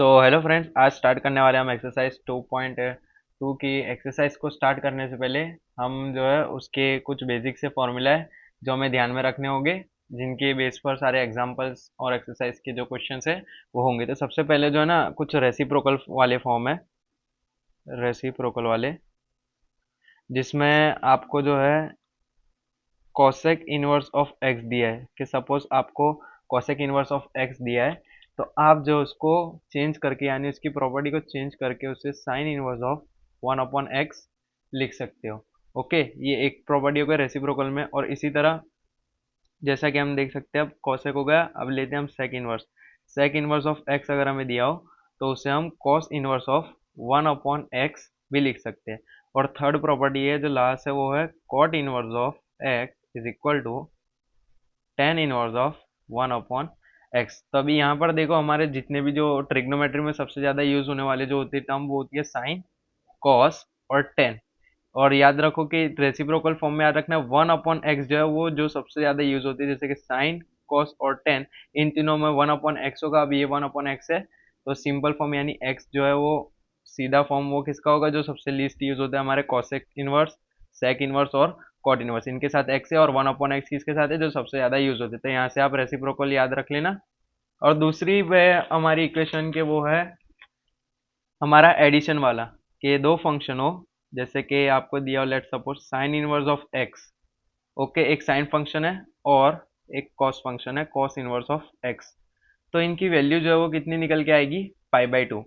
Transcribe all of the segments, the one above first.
Hello friends, आज start करने वाले हम एक्सरसाइज 2.2 की। एक्सरसाइज को स्टार्ट करने से पहले हम जो है उसके कुछ बेसिक से फॉर्मूला है जो हमें ध्यान में रखने होंगे, जिनके बेस पर सारे एग्जांपल्स और एक्सरसाइज के जो क्वेश्चंस है वो होंगे। तो सबसे पहले जो है ना, कुछ रेसिप्रोकल वाले फॉर्म है, रेसिप्रोकल वाले, जिसमें आपको जो है कॉसेक इनवर्स ऑफ एक्स दिया है कि सपोज आपको कॉसेक इनवर्स ऑफ एक्स दिया है, तो आप जो उसको चेंज करके, यानी उसकी प्रॉपर्टी को चेंज करके उसे साइन इनवर्स ऑफ 1/x लिख सकते हो। ओके, ये एक प्रॉपर्टी हो गया रेसिप्रोकल में। और इसी तरह जैसा कि हम देख सकते हैं, अब कॉसेक हो गया, अब लेते हैं हम sec inverse. Sec inverse of x अगर हमें दिया हो तो उसे हम कॉस इनवर्स ऑफ 1/x भी लिख सकते हैं। और थर्ड प्रॉपर्टी है जो लास्ट है, वो है cot inverse of x is equal to tan inverse of 1/x। तो अभी यहाँ पर देखो, हमारे जितने भी जो ट्रिग्नोमेट्री में सबसे ज्यादा यूज होने वाले जो होती है टर्म, वो होती है साइन, कॉस और टेन। और याद रखो कि रेसिप्रोकल फॉर्म में याद रखना, 1/x जो है वो जो सबसे ज्यादा यूज होती है, जैसे कि साइन, कॉस और टेन, इन तीनों में 1/x होगा। अब ये 1/x है तो सिंपल फॉर्म यानी x जो है वो सीधा फॉर्म वो किसका होगा, जो सबसे लीस्ट यूज होता है हमारे कॉसेक इनवर्स, सेक इनवर्स और कॉट इनवर्स, इनके साथ x है। और 1/x किसके साथ है, जो सबसे ज्यादा यूज होते हैं। तो यहाँ से आप रेसिप्रोकल याद रख लेना। और दूसरी वे हमारी इक्वेशन के वो है हमारा एडिशन वाला, कि दो फंक्शन हो, जैसे कि आपको दिया हो let suppose sign inverse of x. Okay, एक साइन फंक्शन है और एक कॉस फंक्शन है, कॉस इनवर्स ऑफ एक्स। तो इनकी वैल्यू जो है वो कितनी निकल के आएगी, पाई/2।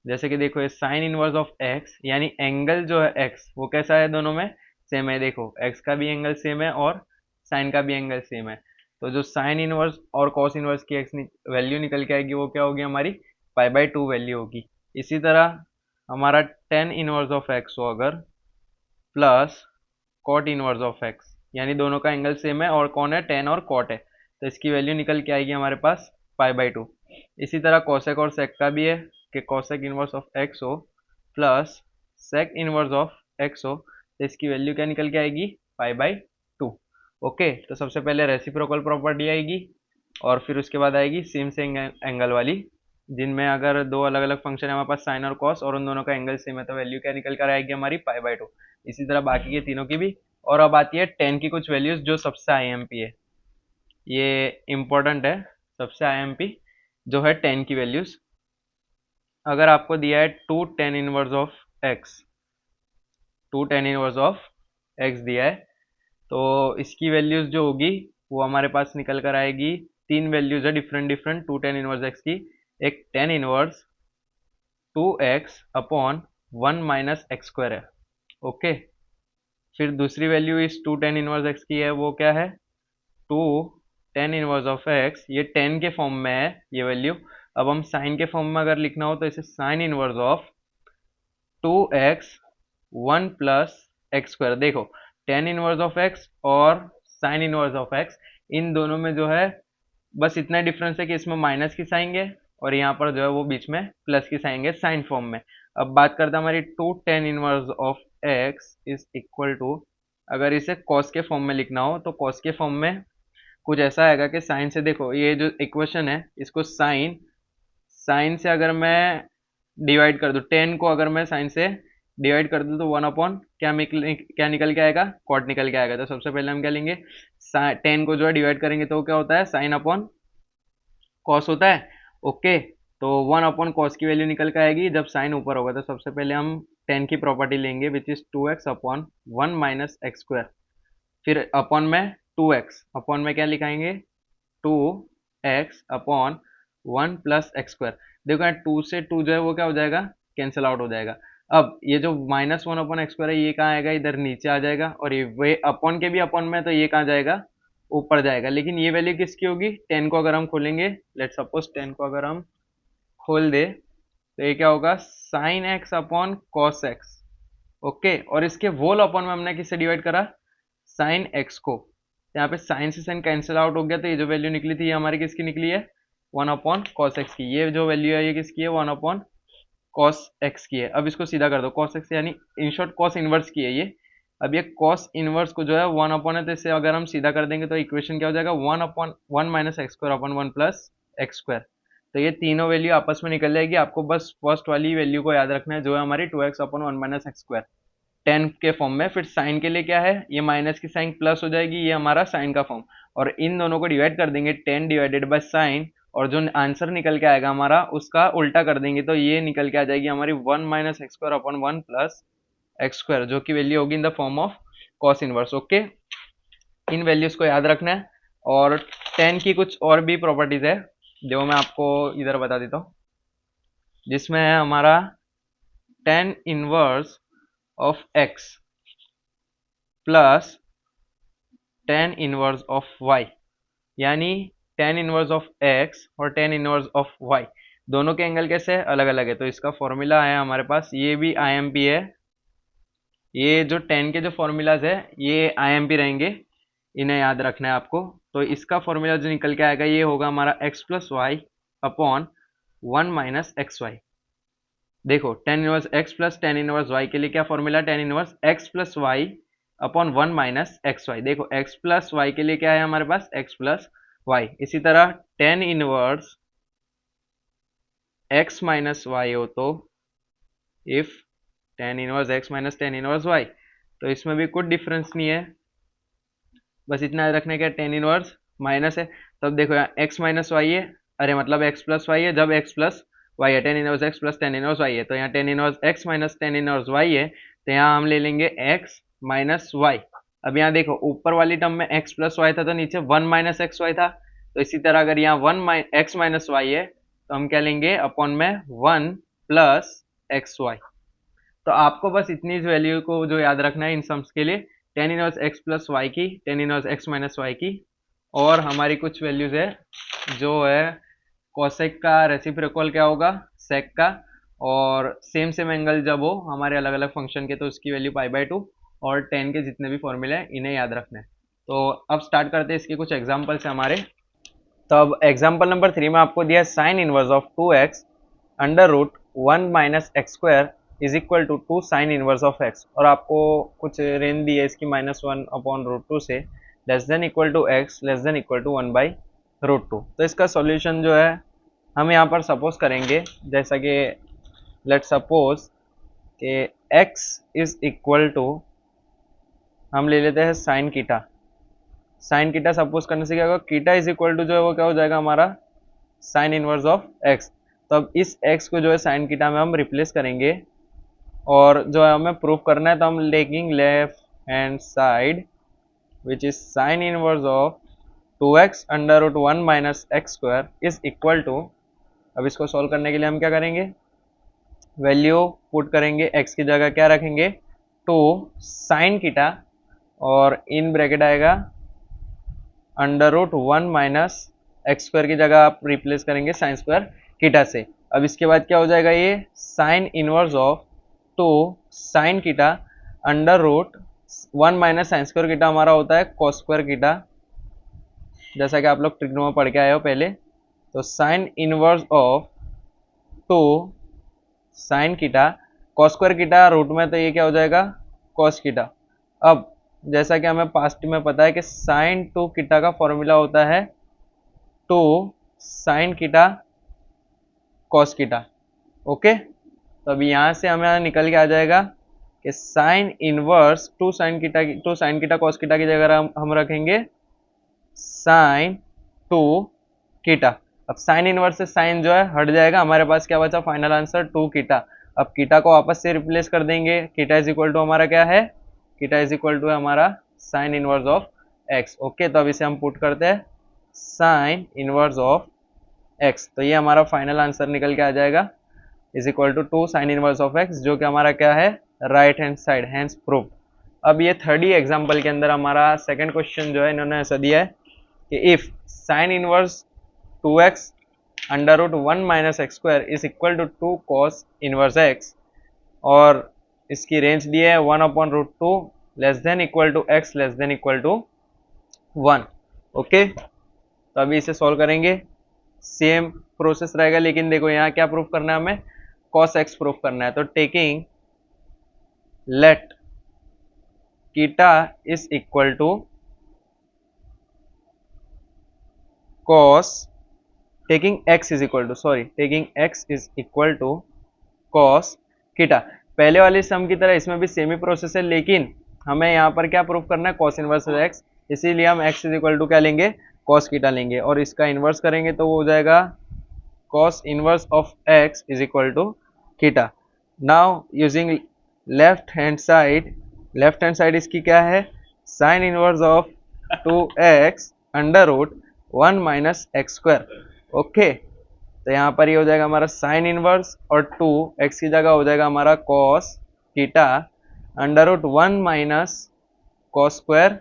जैसे कि देखो, ये साइन इनवर्स ऑफ एक्स यानी एंगल जो है एक्स वो कैसा है, दोनों में सेम है। देखो, एक्स का भी एंगल सेम है और साइन का भी एंगल सेम है। तो जो साइन इनवर्स और कॉस इनवर्स की एक्स वैल्यू निकल के आएगी, वो क्या होगी, हमारी पाई/2 वैल्यू होगी। इसी तरह हमारा टेन इनवर्स ऑफ एक्स हो अगर, plus cot inverse of x, यानी दोनों का एंगल सेम है और कौन है, टेन और कॉट है, तो इसकी वैल्यू निकल के आएगी हमारे पास पाई/2। इसी तरह कॉसेक और सेक का भी है कि कॉसेक इनवर्स ऑफ एक्स हो plus sec inverse of x हो, तो इसकी वैल्यू क्या निकल के आएगी, पाई/2। ओके, तो सबसे पहले रेसिप्रोकल प्रॉपर्टी आएगी और फिर उसके बाद आएगी सेम से एंगल वाली, जिनमें अगर दो अलग अलग फंक्शन है हमारे पास, साइन और कॉस, और उन दोनों का एंगल सेम है, तो वैल्यू क्या निकल कर आएगी, हमारी पाई/2। इसी तरह बाकी के तीनों की भी। और अब आती है टेन की कुछ वैल्यूज जो सबसे आईएमपी है, ये इंपॉर्टेंट है। सबसे आईएमपी जो है टेन की वैल्यूज, अगर आपको दिया है two tan inverse of x दिया है, तो इसकी वैल्यूज जो होगी वो हमारे पास निकल कर आएगी। तीन वैल्यूज है different different two tan inverse x की। एक टेन इनवर्स 2x/1 - x² है। ओके, फिर दूसरी वैल्यू इस टू टेन इनवर्स एक्स की है, वो क्या है, two tan inverse of x, ये टेन के फॉर्म में है ये वैल्यू। अब हम साइन के फॉर्म में अगर लिखना हो तो इसे sign inverse of 2x1 + x²। देखो, टेन इनवर्स ऑफ एक्स और साइन इनवर्स ऑफ एक्स, इन दोनों में जो है बस इतना डिफरेंस है कि इसमें माइनस की साइन है और यहाँ पर जो है वो बीच में प्लस की साइन है साइन फॉर्म में। अब बात करते हैं हमारी two tan inverse of x is equal to, अगर इसे कॉस के फॉर्म में लिखना हो तो कॉस के फॉर्म में कुछ ऐसा आएगा कि साइन से, देखो ये जो इक्वेशन है इसको साइन साइन से अगर मैं डिवाइड कर दूं, टेन को अगर मैं साइन से डिवाइड कर दूं तो 1 क्या निकल के आएगा, कॉट निकल के आएगा। तो सबसे पहले हम क्या लेंगे, टेन को जो है डिवाइड करेंगे तो क्या होता है, साइन अपॉन कॉस होता है। ओके, तो 1/cos की वैल्यू निकल के आएगी जब साइन ऊपर होगा। तो सबसे पहले हम टेन की प्रॉपर्टी लेंगे विच इज 2x/1 - x²। फिर अपॉन में 2x, अपॉन में क्या लिखाएंगे, 2x/1 + x²। देखो यहाँ 2 से 2 जो है वो क्या हो जाएगा, कैंसिल आउट हो जाएगा। अब ये जो -1/x² है ये कहाँ आएगा, इधर नीचे आ जाएगा। और ये वे अपॉन के भी अपॉन में, तो ये कहाँ जाएगा, ऊपर जाएगा। लेकिन ये वैल्यू किसकी होगी, टेन को अगर हम खोलेंगे, लेट सपोज टेन को अगर हम खोल दे तो ये क्या होगा, sine x upon cos x. Okay, और इसके वोल अपॉन में हमने किससे डिवाइड करा, साइन एक्स को। तो यहाँ पे साइन से साइन कैंसिल आउट हो गया, तो ये जो वैल्यू निकली थी ये हमारी किसकी निकली है, 1/cos x की। ये जो वैल्यू है ये किसकी है, 1/cos x की है। अब इसको सीधा कर दो, cos x यानी इन शॉर्ट cos इनवर्स की है ये। अब ये cos इनवर्स को जो है 1 है, तो इसे अगर हम सीधा कर देंगे तो इक्वेशन क्या हो जाएगा, 1/1 - x² / 1 + x²। तो ये तीनों वैल्यू आपस में निकल जाएगी। आपको बस फर्स्ट वाली वैल्यू को याद रखना है जो है हमारी 2x upon 1 minus x square, 10 के फॉर्म में। फिर साइन के लिए क्या है, ये माइनस की साइन प्लस हो जाएगी, ये हमारा साइन का फॉर्म, और इन दोनों को डिवाइड कर देंगे 10 डिवाइडेड बाय साइन, और जो आंसर निकल के आएगा हमारा उसका उल्टा कर देंगे, तो ये निकल के आ जाएगी हमारी 1 minus x square upon 1 plus x square, जो की वैल्यू होगी in the form of cos inverse. Okay, in values को याद रखना है। और 10 की कुछ और भी प्रॉपर्टीज है जो मैं आपको इधर बता देता हूँ, जिसमें है हमारा tan inverse of x plus tan inverse of y, यानी tan इनवर्स ऑफ x और tan इनवर्स ऑफ y दोनों के एंगल कैसे है, अलग अलग है। तो इसका फॉर्मूला है हमारे पास, ये भी IMP है। ये जो tan के जो फॉर्मूलाज है ये IMP रहेंगे, इन्हें याद रखना है आपको। तो इसका फॉर्मूला जो निकल के आएगा ये होगा हमारा x plus y upon 1 minus x y. देखो tan inverse x plus tan inverse y के लिए क्या formula, tan inverse x plus y upon 1 minus x y. देखो x प्लस वाई के लिए क्या है हमारे पास, x प्लस वाई। इसी तरह tan inverse x minus y हो तो if tan inverse x minus tan inverse y, तो इसमें भी कुछ डिफरेंस नहीं है, बस इतना याद रखने का tan इनवर्स माइनस है। तब देखो यहाँ x माइनस वाई है, अरे मतलब x प्लस वाई है, जब x प्लस वाई है, tan inverse x plus tan inverse y है, तो यहाँ tan inverse x minus tan inverse y है, तो यहाँ हम ले लेंगे x माइनस वाई। अब यहाँ देखो ऊपर वाली टर्म में x प्लस वाई था तो नीचे 1 माइनस एक्स वाई था, तो इसी तरह अगर यहाँ 1 x माइनस वाई है तो हम क्या लेंगे, अपॉन में 1 प्लस एक्स वाई। तो आपको बस इतनी वैल्यू को जो याद रखना है इन सम्स के लिए, tan inverse x plus y की, tan inverse x minus y की, और हमारी कुछ वैल्यूज है जो है कोसेक का रेसिप्रोकल क्या होगा, सेक का, और सेम सेम एंगल जब हो हमारे अलग अलग फंक्शन के तो उसकी वैल्यू पाई/2, और tan के जितने भी फॉर्मूले हैं इन्हें याद रखना है। तो अब स्टार्ट करते हैं इसके कुछ एग्जाम्पल्स है हमारे। तो अब एग्जाम्पल नंबर 3 में आपको दिया है sine inverse of 2x under root 1 minus x square is equal to 2 sine inverse of x, और आपको कुछ रेंज दी है इसकी -1 अपॉन रूट 2 से less than equal to x less than equal to 1 by root 2। तो इसका सॉल्यूशन जो है हम यहाँ पर सपोज करेंगे, जैसा कि लेट सपोज कि x इज इक्वल टू, हम ले लेते हैं साइन कीटा। साइन कीटा सपोज करने से क्या होगा, कीटा इज इक्वल टू जो है वो क्या हो जाएगा हमारा साइन इनवर्स ऑफ x। तो अब इस x को जो है साइन कीटा में हम रिप्लेस करेंगे, और जो है हमें प्रूफ करना है तो हम taking left hand side which is sine inverse of 2x under root 1 minus x square is equal to, अब इसको सॉल्व करने के लिए हम क्या करेंगे, वैल्यू पुट करेंगे, x की जगह क्या रखेंगे 2 साइन कीटा, और इन ब्रैकेट आएगा under root 1 minus x square की जगह आप रिप्लेस करेंगे साइन स्क्वायर कीटा से। अब इसके बाद क्या हो जाएगा, ये sine inverse of 2 sine theta under root 1 minus sine square theta हमारा होता है कॉस स्क्वायर कीटा, जैसा कि आप लोग ट्रिग्नो में पढ़ के आए हो पहले। तो sine inverse of 2 sine theta cos square theta root में, तो ये क्या हो जाएगा कॉस कीटा। अब जैसा कि हमें पास्ट में पता है कि साइन 2 कीटा का फॉर्मूला होता है 2 साइन कीटा कॉस कीटा। ओके, तो अभी यहाँ से हमें निकल के आ जाएगा कि sine inverse 2 sine theta cos कीटा की जगह हम रखेंगे साइन 2 कीटा। अब साइन इनवर्स से साइन जो है हट जाएगा, हमारे पास क्या बचा फाइनल आंसर 2 कीटा। अब कीटा को आपस से रिप्लेस कर देंगे, कीटा इज इक्वल टू हमारा क्या है, कीटा इज इक्वल टू हमारा sign inverse of x. Okay, तो अब इसे हम पुट करते हैं साइन इनवर्स ऑफ एक्स, तो ये हमारा फाइनल आंसर निकल के आ जाएगा is equal to 2 sine inverse of x, जो कि हमारा क्या है right hand side, hence prove. अब ये थर्ड ही एग्जाम्पल के अंदर हमारा सेकंड क्वेश्चन जो है इन्होंने ऐसा दिया है कि if sine inverse 2x under root 1 minus x square is equal to 2 cos inverse x, और इसकी रेंज दी है 1 upon root 2 less than equal to x less than equal to 1। Okay, तो अभी इसे सॉल्व करेंगे, सेम प्रोसेस रहेगा, लेकिन देखो यहाँ क्या प्रूफ करना है हमें, cos x प्रूफ करना है। तो taking let theta is equal to cos taking x is equal to taking x is equal to cos theta. पहले वाली सम की तरह इसमें भी सेम ही प्रोसेस है, लेकिन हमें यहाँ पर क्या प्रूफ करना है, कॉस इनवर्स x, इसीलिए हम x इज इक्वल टू क्या लेंगे, कॉस थीटा लेंगे, और इसका इनवर्स करेंगे तो वो हो जाएगा cos inverse of x is equal to theta. Now using left hand side इसकी क्या है, sin inverse of 2x under root 1 minus x square. Okay, तो यहाँ पर ये हो जाएगा हमारा साइन इनवर्स, और 2x की जगह हो जाएगा हमारा cos theta under root 1 minus cos square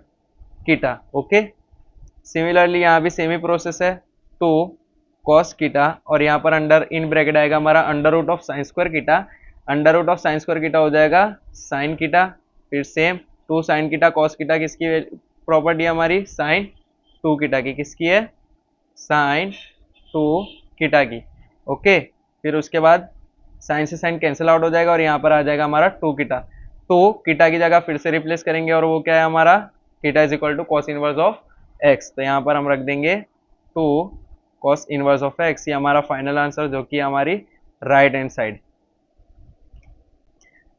theta. Okay, similarly यहाँ भी सेम ही प्रोसेस है, 2 cos कीटा, और यहाँ पर अंडर इन ब्रैकेट आएगा हमारा under root of sine square theta, under root of sine square theta हो जाएगा साइन कीटा, फिर same 2 sine theta cos theta, किसकी प्रॉपर्टी है हमारी, साइन 2 कीटा की, किसकी है, साइन 2 कीटा की। ओके, फिर उसके बाद साइन से साइन कैंसिल आउट हो जाएगा, और यहाँ पर आ जाएगा हमारा 2 कीटा, 2 कीटा की जगह फिर से रिप्लेस करेंगे, और वो क्या है हमारा, theta is equal to cos inverse of x. तो यहाँ पर हम रख देंगे 2 cos इनवर्स ऑफ एक्स, ये हमारा फाइनल आंसर जो कि हमारी राइट हैंड साइड।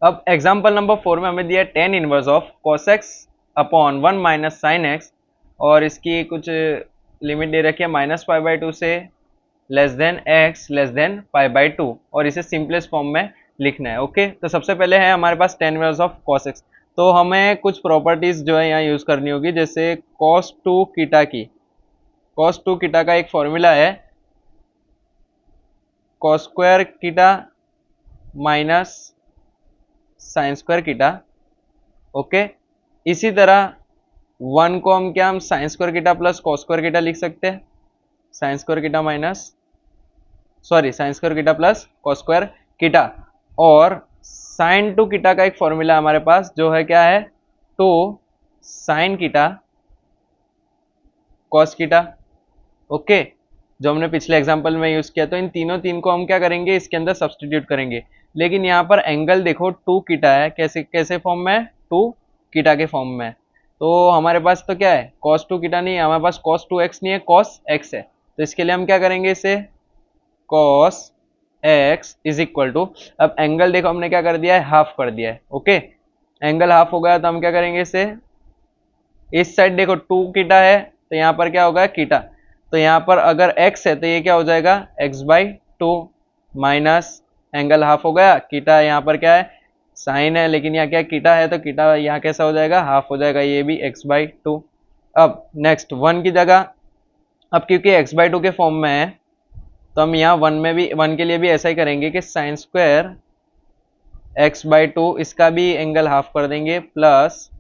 अब एग्जांपल नंबर 4 में हमें दिया है tan inverse of cos x upon 1 minus sine x, और इसकी कुछ लिमिट दे रखी है -π/2 से less than x less than π/2, और इसे सिंपलेस्ट फॉर्म में लिखना है। ओके, तो सबसे पहले है हमारे पास tan inverse of cos x, तो हमें कुछ प्रॉपर्टीज जो है यहाँ यूज करनी होगी, जैसे cos 2 कीटा की, cos 2 कीटा का एक फॉर्मूला है cos square theta minus sine square theta. Okay, इसी तरह 1 को हम क्या, हम sine square theta plus cos square theta लिख सकते हैं, sine square theta sine square theta plus cos square theta, और साइन 2 कीटा का एक फॉर्मूला हमारे पास जो है क्या है, 2 साइन कीटा cos कीटा। ओके, जो हमने पिछले एग्जांपल में यूज किया, तो इन तीन को हम क्या करेंगे, इसके अंदर सब्सटीट्यूट करेंगे, लेकिन यहाँ पर एंगल देखो 2 कीटा है, कैसे फॉर्म में है, 2 कीटा के फॉर्म में है, तो हमारे पास तो क्या है, cos 2 कीटा नहीं है, हमारे पास cos 2x नहीं है, cos x है, तो इसके लिए हम क्या करेंगे, इसे cos x is equal to, अब एंगल देखो हमने क्या कर दिया है, हाफ कर दिया है। ओके, एंगल हाफ हो गया, तो हम क्या करेंगे, इसे इस साइड देखो 2 कीटा है, तो यहाँ पर क्या होगा, कीटा, तो यहाँ पर अगर x है तो ये क्या हो जाएगा, x/2 माइनस एंगल हाफ हो गया, कीटा यहाँ पर क्या है, साइन है, लेकिन यहाँ क्या कीटा है, तो कीटा यहाँ कैसा हो जाएगा, हाफ हो जाएगा, ये भी x/2। अब नेक्स्ट 1 की जगह, अब क्योंकि x/2 के फॉर्म में है, तो हम यहाँ 1 के लिए भी ऐसा ही करेंगे कि साइन स्क्वायर x/2, इसका भी एंगल हाफ कर देंगे, प्लस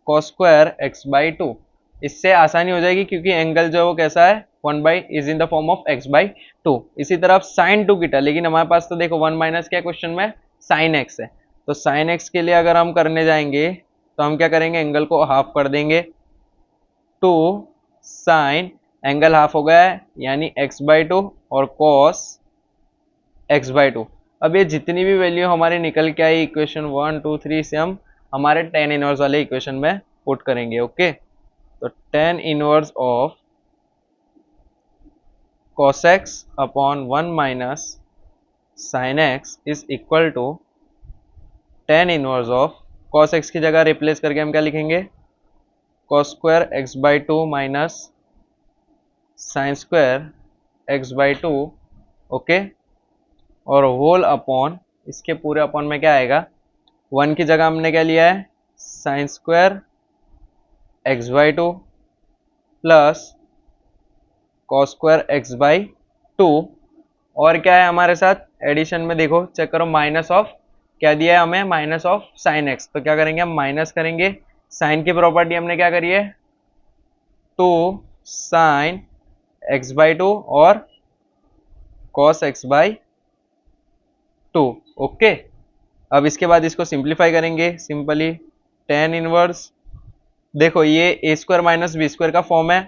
cos स्क्वायर x/2, इससे आसानी हो जाएगी, क्योंकि एंगल जो है वो कैसा है, 1 is in the form of x/2। इसी तरह साइन 2 कीटा, लेकिन हमारे पास तो देखो 1 माइनस क्या क्वेश्चन में, साइन x है, तो साइन x के लिए अगर हम करने जाएंगे तो हम क्या करेंगे, एंगल को हाफ कर देंगे, 2 साइन, एंगल हाफ हो गया है यानी x/2, और cos x/2। अब ये जितनी भी वैल्यू हमारी निकल के आई इक्वेशन 1 2 3 से, हम हमारे tan इनवर्स वाले इक्वेशन में पुट करेंगे। ओके, तो tan inverse of cos x upon 1 minus sine x is equal to tan inverse of cos x की जगह रिप्लेस करके हम क्या लिखेंगे, cos square x/2 minus sine square x/2। Okay, और होल अपॉन, इसके पूरे अपॉन में क्या आएगा, 1 की जगह हमने क्या लिया है, sine square x/2 plus cos square x/2, और क्या है हमारे साथ एडिशन में, देखो चेक करो, माइनस ऑफ क्या दिया है हमें, माइनस ऑफ साइन x, तो क्या करेंगे हम, माइनस करेंगे, साइन की प्रॉपर्टी हमने क्या करी है, 2 साइन x/2 और cos x/2। ओके, अब इसके बाद इसको सिंप्लीफाई करेंगे, सिंपली tan इनवर्स, देखो ये a square minus b square का फॉर्म है,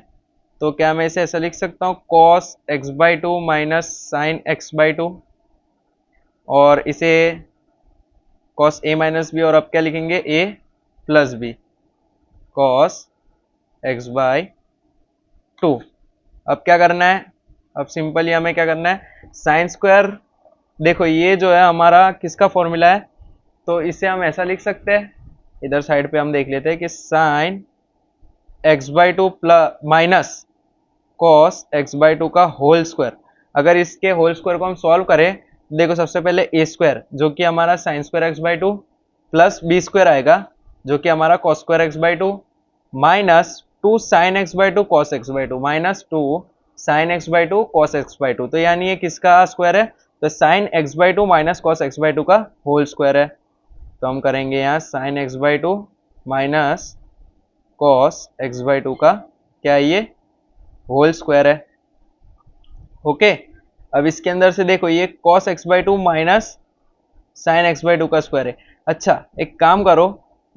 तो क्या मैं इसे ऐसा लिख सकता हूँ, cos x/2 minus sign x/2, और इसे cos a माइनस बी, और अब क्या लिखेंगे, a plus B, cos x/2। अब क्या करना है, अब सिंपली हमें क्या करना है, साइन स्क्वायर, देखो ये जो है हमारा किसका फॉर्मूला है, तो इसे हम ऐसा लिख सकते हैं, इधर साइड पे हम देख लेते हैं कि sign x by two plus minus cos x by two का होल स्क्वायर। अगर इसके होल स्क्वायर को हम सॉल्व करें, देखो सबसे पहले ए स्क्वायर जो कि हमारा sine square x by two plus b square आएगा जो कि हमारा cos square x by two minus two sine x by two cos x by two minus two sine x by two cos x by two. तो यानी ये किसका square है, तो sine x by two minus cos x by two का whole square है। तो हम करेंगे यहाँ sine x by two minus cos x by two का क्या है, ये होल स्क्वायर है। ओके, अब इसके अंदर से देखो ये cos x by two minus sine x by two का स्क्वायर है। अच्छा एक काम करो,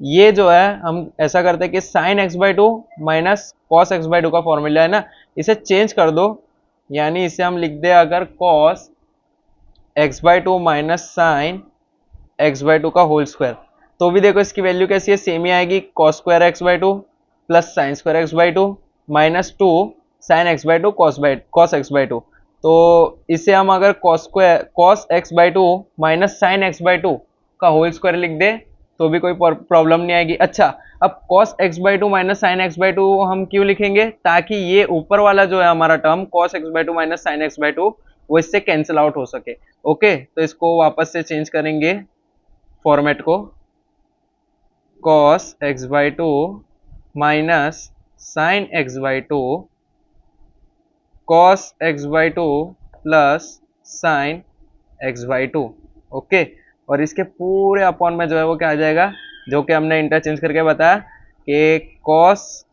ये जो है हम ऐसा करते हैं कि sign x by two minus cos x by two का फॉर्मूला है ना, इसे चेंज कर दो, यानी इसे हम लिख दे अगर cos x by two minus sine x by two का होल स्क्वायर, तो भी देखो इसकी वैल्यू कैसी है, सेम ही आएगी, cos square x by two plus sign square x by two minus two sine x by two cos x by two. तो इसे हम अगर cos x by two minus sine x by two का whole square लिख दे तो भी कोई problem नहीं आएगी। अच्छा अब cos x by two minus sine x by to हम क्यों लिखेंगे, ताकि ये ऊपर वाला जो है हमारा term cos x by two minus sine x by to वो इससे कैंसिल आउट हो सके। ओके, तो इसको वापस से चेंज करेंगे फॉर्मेट को, cos x by two minus sine x by two cos x by two plus sign x by two. Okay, और इसके पूरे अपॉन में जो है वो क्या आ जाएगा, जो कि हमने इंटरचेंज करके बताया कि cos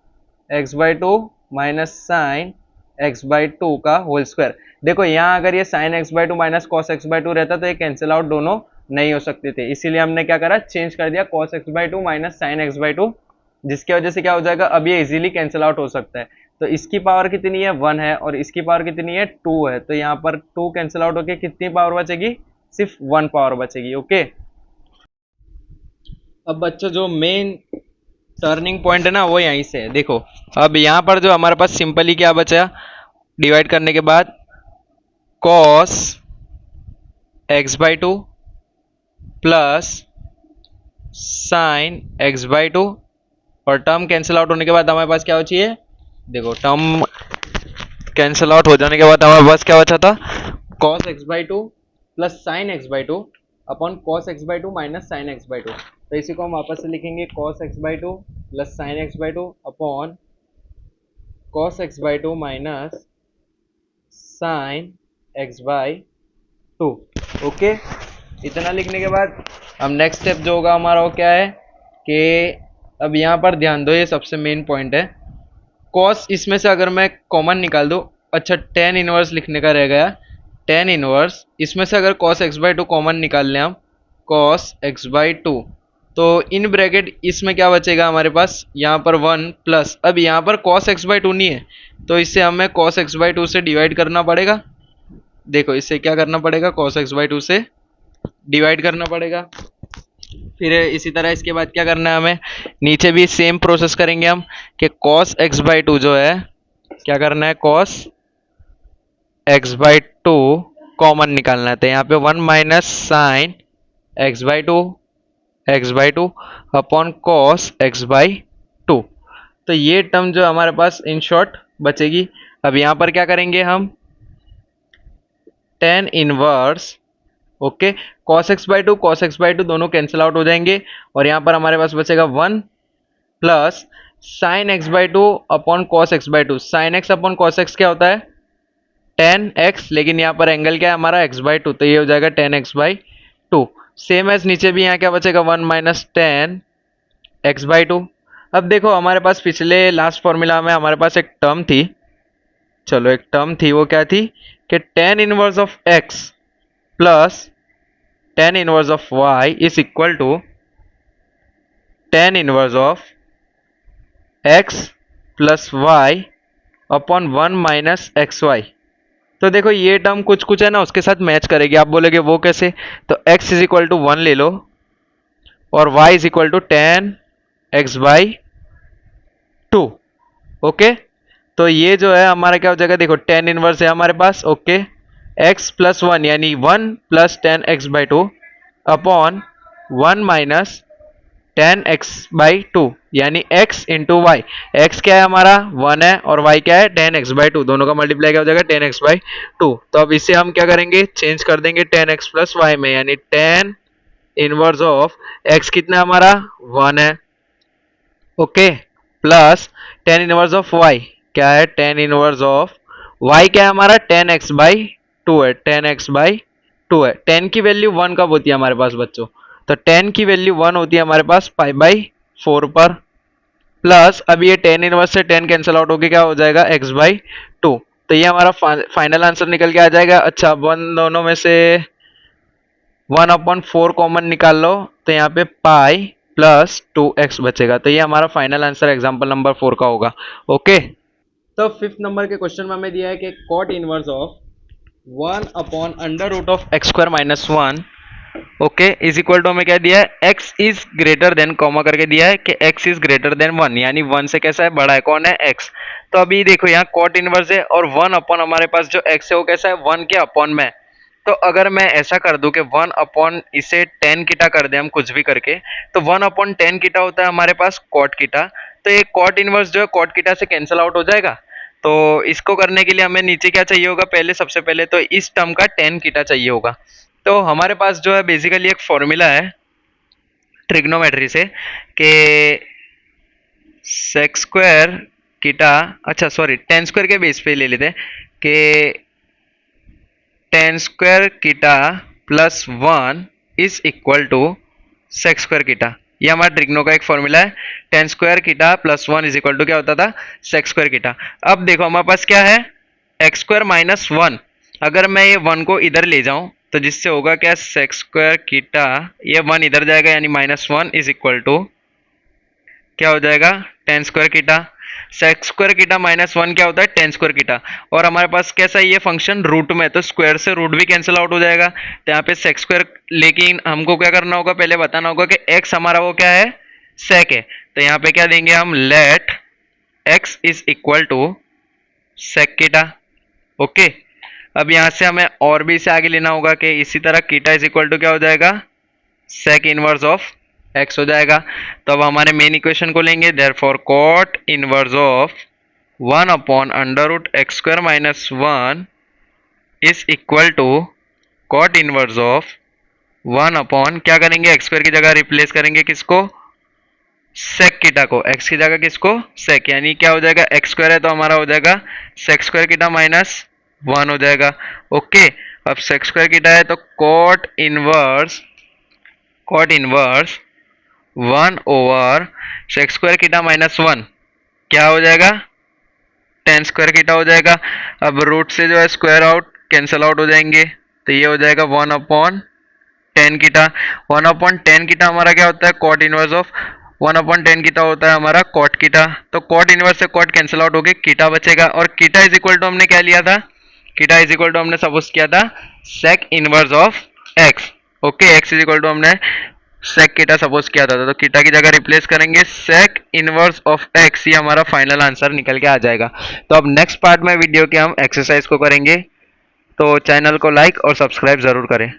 x by two minus sine x by two का होल स्क्वायर। देखो यहाँ अगर ये sign x by two minus cos x by to रहता तो ये कैंसिल आउट दोनों नहीं हो सकते थे, इसीलिए हमने क्या करा, चेंज कर दिया cos x by two minus sine x by to, जिसकी वजह से क्या हो जाएगा, अब ये इजीली कैंसिल आउट हो सकता है। तो इसकी पावर कितनी है, 1 है, और इसकी पावर कितनी है, 2 है, तो यहाँ पर 2 कैंसिल आउट होकर कितनी पावर बचेगी, सिर्फ 1 पावर बचेगी। ओके, अब बच्चों जो मेन टर्निंग पॉइंट है ना वो यहीं से है। देखो अब यहाँ पर जो हमारे पास सिंपली क्या बचा, डिवाइड करने के बाद cos x by two plus sign x by to, और टर्म कैंसिल आउट होने के बाद हमारे पास क्या बची है, देखो टर्म कैंसिल आउट हो जाने के बाद हमारे पास क्या बचा था, cos x by two plus sign x by two upon cos x by two minus sine x by two. तो इसी को हम वापस से लिखेंगे cos x by two plus sign x by two upon cos x by two minus sine x by two. Okay, इतना लिखने के बाद अब नेक्स्ट स्टेप जो होगा हमारा वो क्या है कि अब यहाँ पर ध्यान दो, ये सबसे मेन पॉइंट है, कॉस इसमें से अगर मैं कॉमन निकाल दूँ, अच्छा टेन इनवर्स लिखने का रह गया, टेन इनवर्स इसमें से अगर cos x by two common निकाल लें हम, कॉस एक्स बाई टू, तो इन ब्रैकेट इसमें क्या बचेगा हमारे पास, यहाँ पर 1 प्लस, अब यहाँ पर कॉस एक्स बाई टू नहीं है तो इससे हमें कॉस एक्स बाई टू से डिवाइड करना पड़ेगा। देखो इससे क्या करना पड़ेगा, कॉस एक्स बाई टू से डिवाइड करना पड़ेगा। फिर इसी तरह इसके बाद क्या करना है हमें, नीचे भी सेम प्रोसेस करेंगे हम कि कॉस एक्स बाई टू जो है क्या करना है, cos x by two common निकालना है, तो यहाँ पे 1 minus sine x by two upon cos x by two. तो ये टर्म जो हमारे पास इन शॉर्ट बचेगी। अब यहाँ पर क्या करेंगे हम, tan inverse, okay, cos x by to दोनों कैंसिल आउट हो जाएंगे, और यहाँ पर हमारे पास बचेगा 1 plus sign x by two upon cos x by to. Sine x upon cos x क्या होता है, टेन एक्स, लेकिन यहाँ पर एंगल क्या है हमारा एक्स बाई टू, तो ये हो जाएगा tan x by two. Same as नीचे भी यहाँ क्या बचेगा, 1 minus tan x by two. अब देखो हमारे पास पिछले लास्ट फॉर्मूला में हमारे पास एक टर्म थी, चलो एक टर्म थी, वो क्या थी कि tan inverse of x plus tan inverse of y is equal to tan inverse of x plus y upon 1 minus x y. तो देखो ये टर्म कुछ कुछ है ना उसके साथ मैच करेगी, आप बोलोगे वो कैसे, तो x इज इक्वल टू 1 ले लो और y is equal to tan x by two. Okay, तो ये जो है हमारा क्या हो जाएगा, देखो टेन इनवर्स है हमारे पास, ओके, एक्स प्लस वन यानी one plus ten x by two upon one minus tan x by to यानी x इंटू वाई। एक्स क्या है हमारा, वन है, और y क्या है, टेन एक्स बाई टू, दोनों का मल्टीप्लाई क्या हो जाएगा, टेन एक्स बाई टू। तो अब इसे हम क्या करेंगे, चेंज कर देंगे टेन एक्स प्लस वाई में, यानी टेन इनवर्स ऑफ x कितना हमारा, वन है, okay, plus tan inverse of y क्या है, टेन इनवर्स ऑफ y क्या है हमारा, टेन एक्स बाई टू है, टेन एक्स बाई टू है। टेन की वैल्यू वन कब होती है हमारे पास बच्चों, तो टेन की वैल्यू वन होती है हमारे पास पाई बाई फोर पर, प्लस अब ये टेन इनवर्स से टेन कैंसिल आउट होके क्या हो जाएगा, एक्स बाई टू। तो ये हमारा फाइनल आंसर निकल के आ जाएगा। अच्छा, वन दोनों में से वन अपॉन फोर कॉमन निकाल लो, तो यहाँ पे पाई प्लस टू एक्स बचेगा। तो ये हमारा फाइनल आंसर एग्जाम्पल नंबर 4 का होगा, ओके। तो फिफ्थ नंबर के क्वेश्चन में हमें दिया है कि cot inverse of one upon under root of x square minus one, okay, is equal to हमें क्या दिया है, x is greater than, comma करके दिया है कि x is greater than one, यानी वन से कैसा है, बड़ा है, कौन है, x। तो अभी देखो यहाँ कॉट इनवर्स है और वन अपॉन हमारे पास जो x है वो कैसा है, वन के अपॉन में। तो अगर मैं ऐसा कर दूं कि वन अपॉन इसे टेन कीटा कर दे हम कुछ भी करके, तो वन अपॉन टेन कीटा होता है हमारे पास कॉट कीटा। तो ये कॉट इनवर्स जो है कॉट कीटा से कैंसिल आउट हो जाएगा। तो इसको करने के लिए हमें नीचे क्या चाहिए होगा, पहले सबसे पहले तो इस टर्म का टेन कीटा चाहिए होगा। तो हमारे पास जो है बेसिकली एक फॉर्मूला है ट्रिग्नोमेट्री से कि सेक स्क्वायर कीटा, अच्छा सॉरी टेन स्क्वायर के बेस पे ले लेते हैं कि tan square theta plus one is equal to sec square theta. ये हमारा ट्रिग्नो का एक फॉर्मूला है, tan square theta plus one is equal to क्या होता था, सेक स्क्वायर कीटा। अब देखो हमारे पास क्या है, एक्स स्क्वायर माइनस वन, अगर मैं ये वन को इधर ले जाऊं तो जिससे होगा क्या, सेक स्क्वायर कीटा, ये वन इधर जाएगा यानी minus one is equal to क्या हो जाएगा, tan square theta. Sec square theta minus one क्या होता है, टेन स्क्वायर कीटा। और हमारे पास कैसा है ये फंक्शन, रूट में, तो स्क्वायर से रूट भी कैंसिल आउट हो जाएगा। तो यहाँ पे सेक स्क्वायर, लेकिन हमको क्या करना होगा, पहले बताना होगा कि एक्स हमारा वो क्या है, सेक है। तो यहाँ पे क्या देंगे हम, let x is equal to sec theta, okay. अब यहाँ से हमें और भी इसे आगे लेना होगा कि इसी तरह कीटा इज इक्वल टू क्या हो जाएगा, सेक इनवर्स ऑफ एक्स हो जाएगा। तो अब हमारे मेन इक्वेशन को लेंगे, therefore cot inverse of one upon under root x square minus one is equal to cot inverse of one upon, क्या करेंगे, एक्स स्क्वायर की जगह रिप्लेस करेंगे किसको, सेक कीटा को, एक्स की जगह किसको, सेक, यानी क्या हो जाएगा, एक्स स्क्वायर है तो हमारा हो जाएगा sec square theta minus one हो जाएगा, ओके। अब सेक स्क्वायर कीटा है तो cot inverse one over sec square theta minus one क्या हो जाएगा, टेन स्क्वायर कीटा हो जाएगा। अब रूट से जो है स्क्वायर आउट कैंसिल आउट हो जाएंगे, तो ये हो जाएगा one upon ten कीटा। One upon ten कीटा हमारा क्या होता है, cot inverse of one upon ten कीटा होता है हमारा कॉट कीटा। तो कॉट इनवर्स से कॉट कैंसिल आउट होके कीटा बचेगा, और कीटा इज इक्वल टू हमने क्या लिया था, कीटा इज इक्वल टू हमने सपोज किया था sec inverse of x, okay. X is equal to हमने सेक कीटा सपोज किया था, तो कीटा की जगह रिप्लेस करेंगे सेक इनवर्स ऑफ एक्स, ये हमारा फाइनल आंसर निकल के आ जाएगा। तो अब नेक्स्ट पार्ट में वीडियो के हम एक्सरसाइज को करेंगे, तो चैनल को लाइक और सब्सक्राइब जरूर करें।